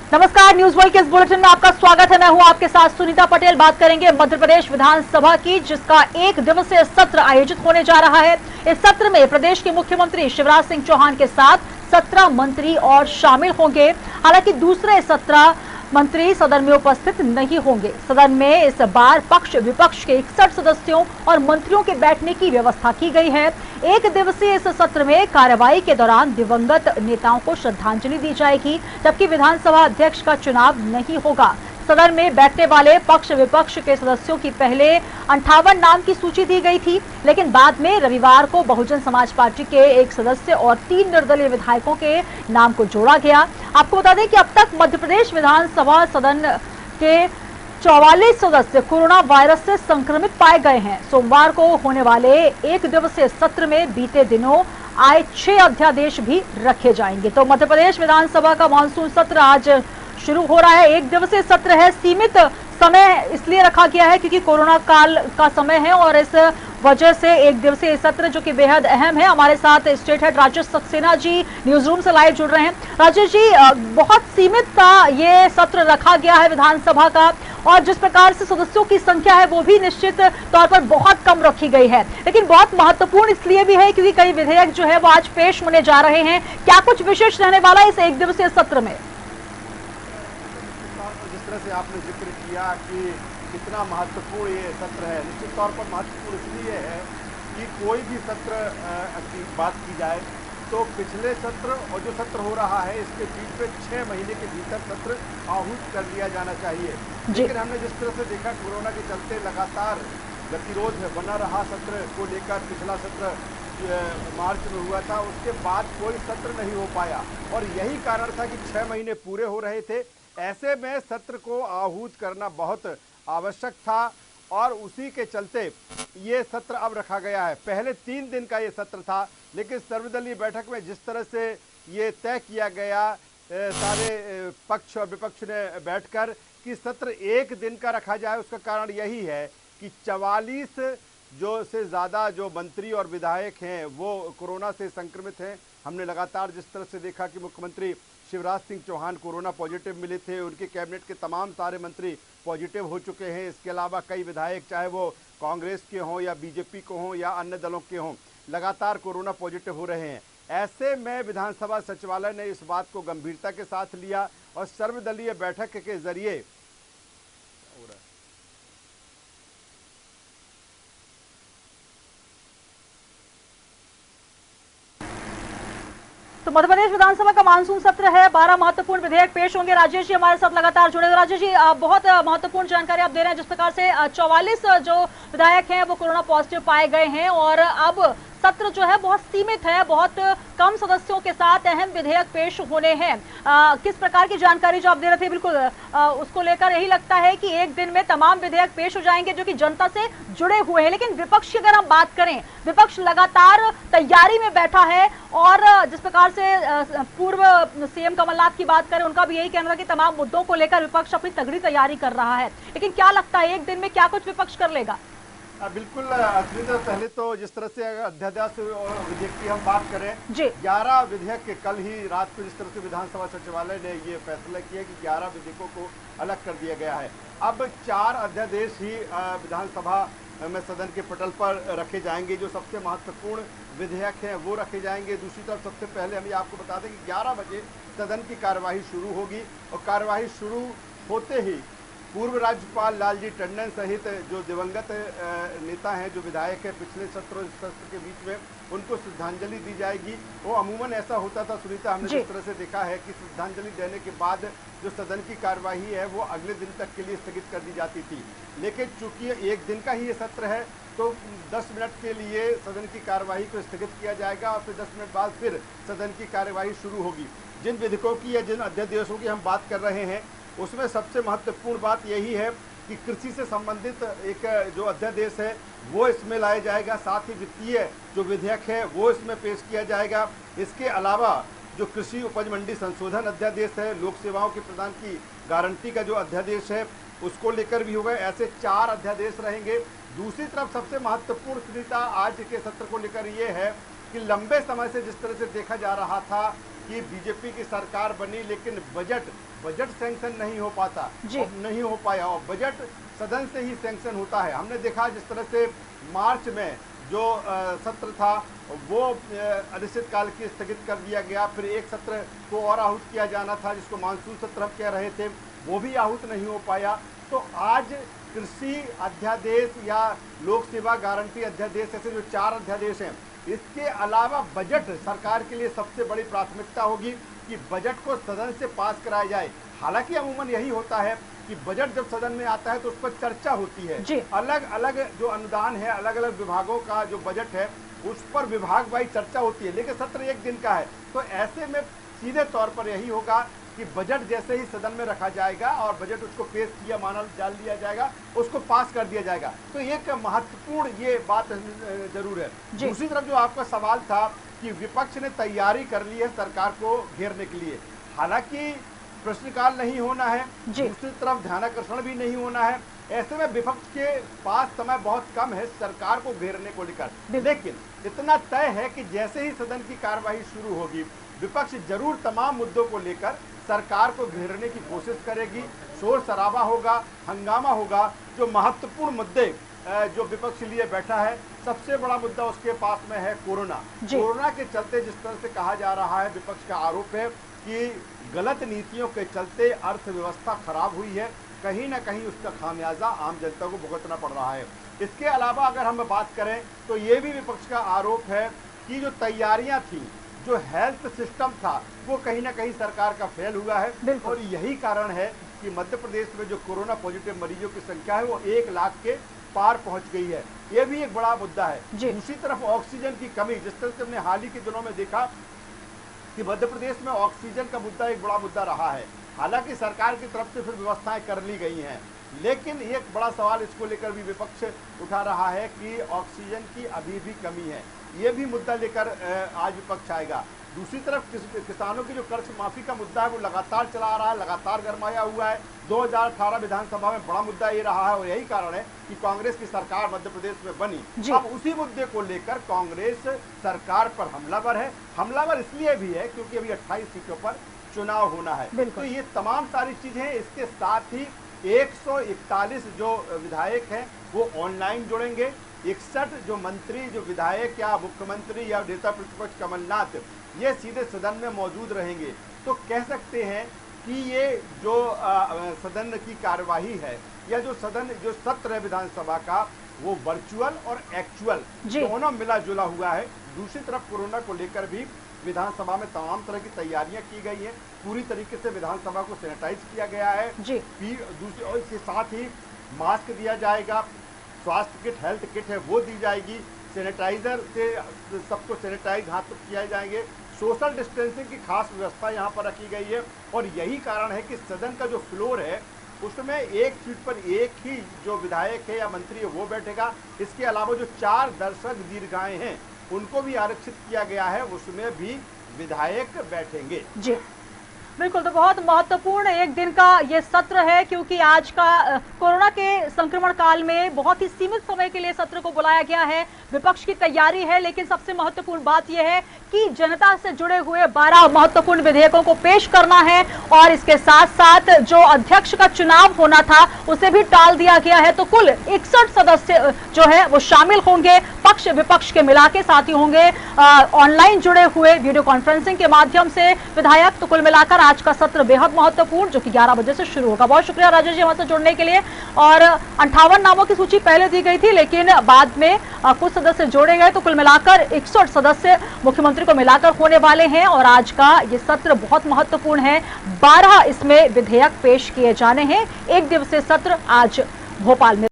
नमस्कार, news world के इस बुलेटिन में आपका स्वागत है। मैं हूं आपके साथ सुनीता पटेल। बात करेंगे मध्य प्रदेश विधानसभा की, जिसका एक दिवसीय सत्र आयोजित होने जा रहा है। इस सत्र में प्रदेश के मुख्यमंत्री शिवराज सिंह चौहान के साथ 17 मंत्री और शामिल होंगे। हालांकि दूसरे 17 मंत्री सदन में उपस्थित नहीं होंगे। सदन में इस बार पक्ष विपक्ष के 61 सदस्यों और मंत्रियों के बैठने की व्यवस्था की गई है। एक दिवसीय इस सत्र में कार्यवाही के दौरान दिवंगत नेताओं को श्रद्धांजलि दी जाएगी, जबकि विधानसभा अध्यक्ष का चुनाव नहीं होगा। सदन में बैठने वाले पक्ष विपक्ष के सदस्यों की पहले 58 नाम की सूची दी गई थी, लेकिन बाद में रविवार को बहुजन समाज पार्टी के एक सदस्य और 3 निर्दलीय विधायकों के नाम को जोड़ा गया। आपको बता दें कि अब तक मध्य प्रदेश विधानसभा सदन के 44 सदस्य कोरोना वायरस से संक्रमित पाए गए हैं। सोमवार को होने वाले एक दिवसीय सत्र में बीते दिनों आए 6 अध्यादेश भी रखे जाएंगे। तो मध्य प्रदेश विधानसभा का मानसून सत्र आज शुरू हो रहा है। एक दिवसीय सत्र है, सीमित समय इसलिए रखा गया है क्योंकि कोरोना काल का समय है और इस वजह से एक दिवसीय सत्र जो कि बेहद अहम है। हमारे साथ state head Rajesh Saxena ji news room से लाइव जुड़ रहे हैं। राजेश जी, बहुत सीमित सा ये सत्र रखा गया है विधानसभा का, और जिस प्रकार से सदस्यों की संख्या है वो भी निश्चित तौर पर बहुत कम रखी गई है, लेकिन बहुत महत्वपूर्ण इसलिए भी है क्योंकि कई विधेयक जो है वो आज पेश होने जा रहे हैं। क्या कुछ विशेष रहने वाला है इस एक दिवसीय सत्र में? जिस तरह से आपने जिक्र किया कि कितना महत्वपूर्ण ये सत्र है, निश्चित तौर पर महत्वपूर्ण इसलिए है कि कोई भी सत्र की बात की जाए तो पिछले सत्र और जो सत्र हो रहा है इसके बीच में 6 महीने के भीतर सत्र आहूत कर लिया जाना चाहिए। लेकिन हमने जिस तरह से देखा कोरोना के चलते लगातार गतिरोध बना रहा सत्र को लेकर। पिछला सत्र मार्च में हुआ था, उसके बाद कोई सत्र नहीं हो पाया और यही कारण था कि 6 महीने पूरे हो रहे थे। ऐसे में सत्र को आहूत करना बहुत आवश्यक था और उसी के चलते ये सत्र अब रखा गया है। पहले 3 दिन का ये सत्र था, लेकिन सर्वदलीय बैठक में जिस तरह से ये तय किया गया सारे पक्ष और विपक्ष ने बैठकर कि सत्र 1 दिन का रखा जाए, उसका कारण यही है कि 44 जो से ज़्यादा जो मंत्री और विधायक हैं वो कोरोना से संक्रमित हैं। हमने लगातार जिस तरह से देखा कि मुख्यमंत्री शिवराज सिंह चौहान कोरोना पॉजिटिव मिले थे, उनके कैबिनेट के तमाम सारे मंत्री पॉजिटिव हो चुके हैं। इसके अलावा कई विधायक, चाहे वो कांग्रेस के हों या बीजेपी को हों या अन्य दलों के हों, लगातार कोरोना पॉजिटिव हो रहे हैं। ऐसे में विधानसभा सचिवालय ने इस बात को गंभीरता के साथ लिया और सर्वदलीय बैठक के जरिए तो मध्य प्रदेश विधानसभा का मानसून सत्र है, 12 महत्वपूर्ण विधेयक पेश होंगे। राजेश जी हमारे साथ लगातार जुड़े। राजेश जी, बहुत महत्वपूर्ण जानकारी आप दे रहे हैं। जिस प्रकार से 44 जो विधायक हैं वो कोरोना पॉजिटिव पाए गए हैं और अब सत्र जो है बहुत सीमित है, बहुत कम सदस्यों के साथ अहम विधेयक पेश होने हैं। किस प्रकार की जानकारी जो आप दे रहे थे, बिल्कुल उसको लेकर यही लगता है कि एक दिन में तमाम विधेयक पेश हो जाएंगे जो कि जनता से जुड़े हुए हैं। लेकिन विपक्ष की अगर हम बात करें, विपक्ष लगातार तैयारी में बैठा है और जिस प्रकार से पूर्व सीएम कमलनाथ की बात करें, उनका भी यही कहना था कि तमाम मुद्दों को लेकर विपक्ष अपनी तगड़ी तैयारी कर रहा है। लेकिन क्या लगता है एक दिन में क्या कुछ विपक्ष कर लेगा? बिल्कुल सुनीता, पहले तो जिस तरह से अध्यादेश और विधेयक की हम बात करें, 11 विधेयक के कल ही रात को जिस तरह से विधानसभा सचिवालय ने ये फैसला किया कि 11 विधेयकों को अलग कर दिया गया है। अब 4 अध्यादेश ही विधानसभा में सदन के पटल पर रखे जाएंगे। जो सबसे महत्वपूर्ण विधेयक हैं वो रखे जाएंगे। दूसरी तरफ सबसे पहले हम ये आपको बता दें कि 11 बजे सदन की कार्यवाही शुरू होगी और कार्यवाही शुरू होते ही पूर्व राज्यपाल लालजी टंडन सहित जो दिवंगत नेता हैं, जो विधायक हैं पिछले सत्र और इस सत्र के बीच में, उनको श्रद्धांजलि दी जाएगी। वो अमूमन ऐसा होता था सुनीता, हमने जिस तरह से देखा है कि श्रद्धांजलि देने के बाद जो सदन की कार्यवाही है वो अगले दिन तक के लिए स्थगित कर दी जाती थी। लेकिन चूंकि 1 दिन का ही ये सत्र है तो 10 मिनट के लिए सदन की कार्यवाही को स्थगित किया जाएगा और फिर 10 मिनट बाद फिर सदन की कार्यवाही शुरू होगी। जिन विधेयकों की या जिन अध्यादेशों की हम बात कर रहे हैं उसमें सबसे महत्वपूर्ण बात यही है कि कृषि से संबंधित एक जो अध्यादेश है वो इसमें लाया जाएगा। साथ ही वित्तीय जो विधेयक है वो इसमें पेश किया जाएगा। इसके अलावा जो कृषि उपज मंडी संशोधन अध्यादेश है, लोक सेवाओं के प्रदान की गारंटी का जो अध्यादेश है उसको लेकर भी होगा। ऐसे 4 अध्यादेश रहेंगे। दूसरी तरफ सबसे महत्वपूर्ण सुनीता आज के सत्र को लेकर ये है कि लंबे समय से जिस तरह से देखा जा रहा था कि बीजेपी की सरकार बनी लेकिन बजट सैंक्शन नहीं हो पाता, नहीं हो पाया, और बजट सदन से ही सैंक्शन होता है। हमने देखा जिस तरह से मार्च में जो सत्र था वो अनिश्चितकाल की स्थगित कर दिया गया, फिर एक सत्र को और आहूत किया जाना था जिसको मानसून सत्र हम कह रहे थे, वो भी आहूत नहीं हो पाया। तो आज कृषि अध्यादेश या लोक सेवा गारंटी अध्यादेश, ऐसे जो 4 अध्यादेश हैं, इसके अलावा बजट सरकार के लिए सबसे बड़ी प्राथमिकता होगी कि बजट को सदन से पास कराया जाए। हालांकि अमूमन यही होता है कि बजट जब सदन में आता है तो उस पर चर्चा होती है, अलग अलग जो अनुदान है, अलग अलग विभागों का जो बजट है उस पर विभाग वाइज चर्चा होती है, लेकिन सत्र एक दिन का है। तो ऐसे में सीधे तौर पर यही होगा कि बजट जैसे ही सदन में रखा जाएगा और बजट उसको पेश किया माना डाल दिया जाएगा, उसको पास कर दिया जाएगा। तो एक महत्वपूर्ण ये बात जरूर है। दूसरी तरफ जो आपका सवाल था कि विपक्ष ने तैयारी कर ली है सरकार को घेरने के लिए, हालांकि प्रश्नकाल नहीं होना है, दूसरी तरफ ध्यानाकर्षण भी नहीं होना है। ऐसे में विपक्ष के पास समय बहुत कम है सरकार को घेरने को लेकर, लेकिन इतना तय है कि जैसे ही सदन की कार्यवाही शुरू होगी विपक्ष जरूर तमाम मुद्दों को लेकर सरकार को घेरने की कोशिश करेगी, शोर शराबा होगा, हंगामा होगा। जो महत्वपूर्ण मुद्दे जो विपक्ष लिए बैठा है, सबसे बड़ा मुद्दा उसके पास में है कोरोना। कोरोना के चलते जिस तरह से कहा जा रहा है, विपक्ष का आरोप है कि गलत नीतियों के चलते अर्थव्यवस्था खराब हुई है, कहीं ना कहीं उसका खामियाजा आम जनता को भुगतना पड़ रहा है। इसके अलावा अगर हम बात करें तो ये भी विपक्ष का आरोप है कि जो तैयारियां थी, जो हेल्थ सिस्टम था, वो कहीं ना कहीं सरकार का फेल हुआ है, और यही कारण है कि मध्य प्रदेश में जो कोरोना पॉजिटिव मरीजों की संख्या है वो 1 लाख के पार पहुंच गई है। ये भी एक बड़ा मुद्दा है। दूसरी तरफ ऑक्सीजन की कमी, जिस तरह से हमने हाल ही के दिनों में देखा कि मध्य प्रदेश में ऑक्सीजन का मुद्दा एक बड़ा मुद्दा रहा है। हालांकि सरकार की तरफ से फिर व्यवस्थाएं कर ली गई हैं, लेकिन एक बड़ा सवाल इसको लेकर भी विपक्ष उठा रहा है कि ऑक्सीजन की अभी भी कमी है। ये भी मुद्दा लेकर आज विपक्ष आएगा। दूसरी तरफ किसानों की जो कर्ज माफी का मुद्दा है वो लगातार चला आ रहा है, लगातार गरमाया हुआ है। 2018 विधानसभा में बड़ा मुद्दा ये रहा है, और यही कारण है कि कांग्रेस की सरकार मध्य प्रदेश में बनी। अब उसी मुद्दे को लेकर कांग्रेस सरकार पर हमलावर है। हमलावर इसलिए भी है क्योंकि अभी 28 सीटों पर चुनाव होना है। तो ये तमाम सारी चीजें, इसके साथ ही 141 जो विधायक हैं वो ऑनलाइन जुड़ेंगे। 61 जो मंत्री, जो विधायक या मुख्यमंत्री या नेता प्रतिपक्ष कमलनाथ, ये सीधे सदन में मौजूद रहेंगे। तो कह सकते हैं कि ये जो सदन की कार्यवाही है या जो सत्र है विधानसभा का, वो वर्चुअल और एक्चुअल दोनों मिला जुला हुआ है। दूसरी तरफ कोरोना को लेकर भी विधानसभा में तमाम तरह की तैयारियां की गई हैं। पूरी तरीके से विधानसभा को सैनिटाइज किया गया है। दूसरी और इसके साथ ही मास्क दिया जाएगा, स्वास्थ्य किट, हेल्थ किट है वो दी जाएगी, सैनिटाइजर से सबको सैनिटाइज हाथ किया जाएंगे। सोशल डिस्टेंसिंग की खास व्यवस्था यहाँ पर रखी गई है, और यही कारण है कि सदन का जो फ्लोर है उसमें एक सीट पर एक ही जो विधायक है या मंत्री है वो बैठेगा। इसके अलावा जो 4 दर्शक दीर्घाएं हैं उनको भी आरक्षित किया गया है, उसमें भी विधायक बैठेंगे। जी बिल्कुल, तो बहुत महत्वपूर्ण एक दिन का ये सत्र है, क्योंकि आज का कोरोना के संक्रमण काल में बहुत ही सीमित समय के लिए सत्र को बुलाया गया है। विपक्ष की तैयारी है, लेकिन सबसे महत्वपूर्ण बात यह है कि जनता से जुड़े हुए 12 महत्वपूर्ण विधेयकों को पेश करना है, और इसके साथ साथ जो अध्यक्ष का चुनाव होना था उसे भी टाल दिया गया है। तो कुल 61 सदस्य जो है वो शामिल होंगे, पक्ष विपक्ष के मिला के साथी होंगे, ऑनलाइन जुड़े हुए वीडियो कॉन्फ्रेंसिंग के माध्यम से विधायक। तो कुल मिलाकर आज का सत्र बेहद महत्वपूर्ण, जो कि 11 बजे से शुरू होगा। बहुत शुक्रिया राजेश जी हमारे से जुड़ने के लिए। और 58 नामों की सूची पहले दी गई थी, लेकिन बाद में कुछ सदस्य जोड़े गए, तो कुल मिलाकर 61 सदस्य मुख्यमंत्री को मिलाकर होने वाले हैं। और आज का ये सत्र बहुत महत्वपूर्ण है, 12 इसमें विधेयक पेश किए जाने हैं। 1 दिवसीय सत्र आज भोपाल में